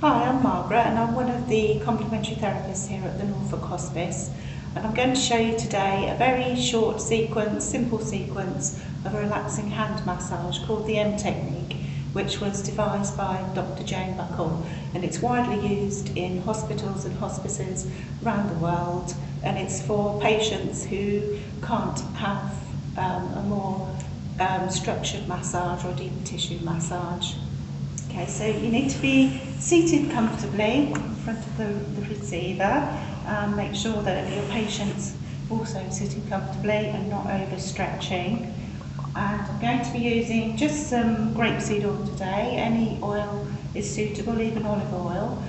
Hi, I'm Margaret and I'm one of the complementary therapists here at the Norfolk Hospice, and I'm going to show you today a very short sequence, simple sequence of a relaxing hand massage called the M technique, which was devised by Dr. Jane Buckle, and it's widely used in hospitals and hospices around the world, and it's for patients who can't have a more structured massage or deeper tissue massage. Okay, so you need to be seated comfortably in front of the receiver. Make sure that your patient's also sitting comfortably and not overstretching. And I'm going to be using just some grapeseed oil today. Any oil is suitable, even olive oil.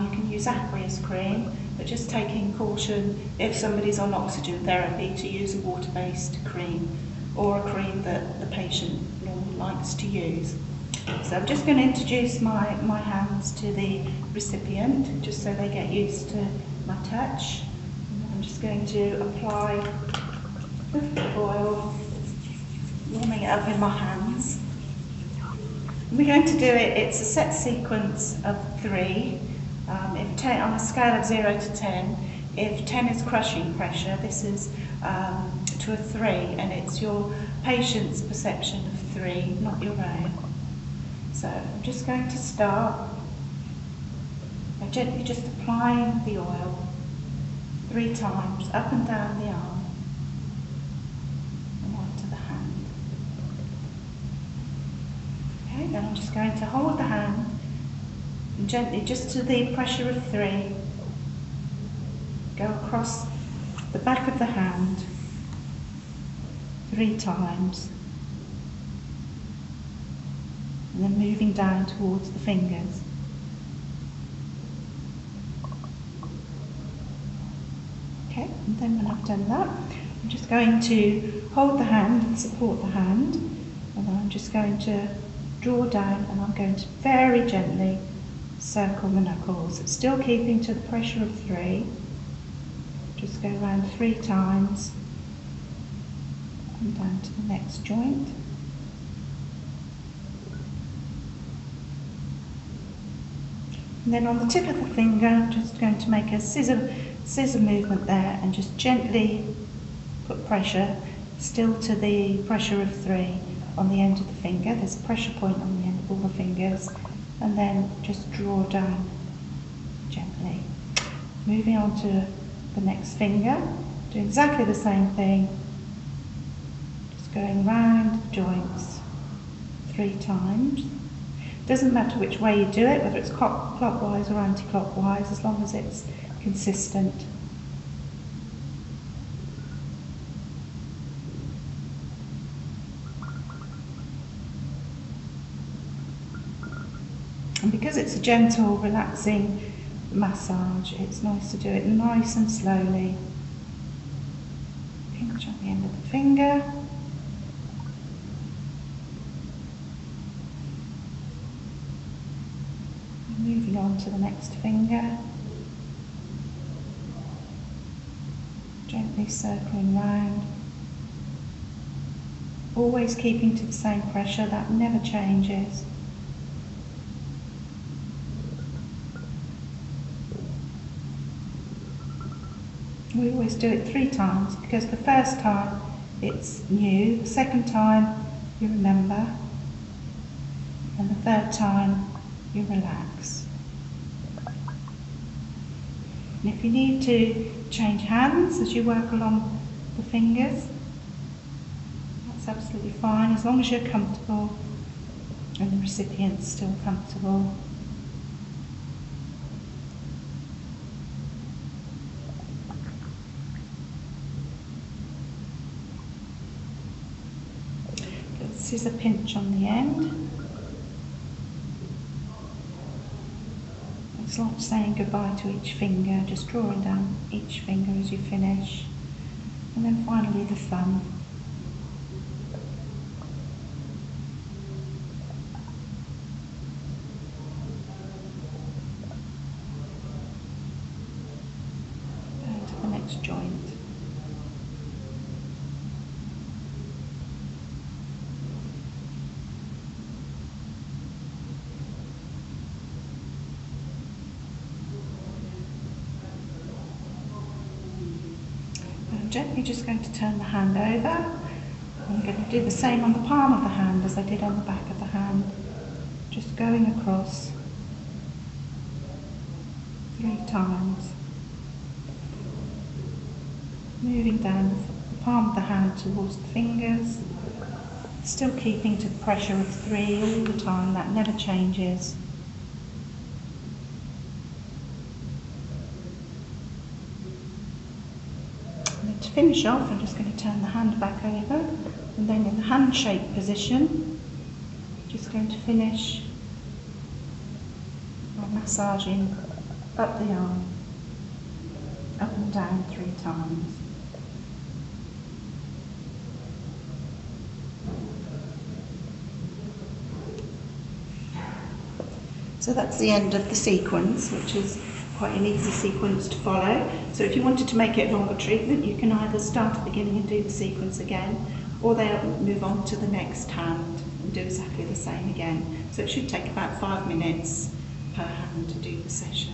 You can use aqueous cream, but just taking caution if somebody's on oxygen therapy to use a water-based cream or a cream that the patient normally likes to use. So I'm just going to introduce my hands to the recipient, just so they get used to my touch. And I'm just going to apply the oil, warming it up in my hands. We're going to do it, it's a set sequence of 3. If 10, on a scale of 0 to 10, if 10 is crushing pressure, this is to a 3, and it's your patient's perception of 3, not your own. So I'm just going to start by gently just applying the oil 3 times up and down the arm and onto the hand. Okay, then I'm just going to hold the hand and gently, just to the pressure of 3, go across the back of the hand 3 times. And then moving down towards the fingers. Okay, and then when I've done that, I'm just going to hold the hand and support the hand, and then I'm just going to draw down, and I'm going to very gently circle the knuckles, still keeping to the pressure of 3. Just go around 3 times and down to the next joint. And then on the tip of the finger, I'm just going to make a scissor movement there and just gently put pressure, still to the pressure of 3 on the end of the finger. There's a pressure point on the end of all the fingers, and then just draw down gently. Moving on to the next finger, do exactly the same thing, just going round the joints 3 times. Doesn't matter which way you do it, whether it's clockwise or anti-clockwise, as long as it's consistent. And because it's a gentle, relaxing massage, it's nice to do it nice and slowly. Pinch on the end of the finger. Moving on to the next finger, gently circling round, always keeping to the same pressure, that never changes. We always do it 3 times, because the first time it's new, the second time you remember, and the third time you relax. And if you need to change hands as you work along the fingers, that's absolutely fine, as long as you're comfortable and the recipient's still comfortable. This is a pinch on the end. It's like saying goodbye to each finger, just drawing down each finger as you finish. And then finally the thumb. Down to the next joint. I'm gently just going to turn the hand over. I'm going to do the same on the palm of the hand as I did on the back of the hand. Just going across 3 times. Moving down the palm of the hand towards the fingers. Still keeping to the pressure of 3 all the time, that never changes. And then to finish off, I'm just going to turn the hand back over, and then in the handshake position, just going to finish by massaging up the arm, up and down 3 times. So that's the end of the sequence, which is quite an easy sequence to follow. So if you wanted to make it a longer treatment, you can either start at the beginning and do the sequence again, or they'll move on to the next hand and do exactly the same again. So it should take about 5 minutes per hand to do the session.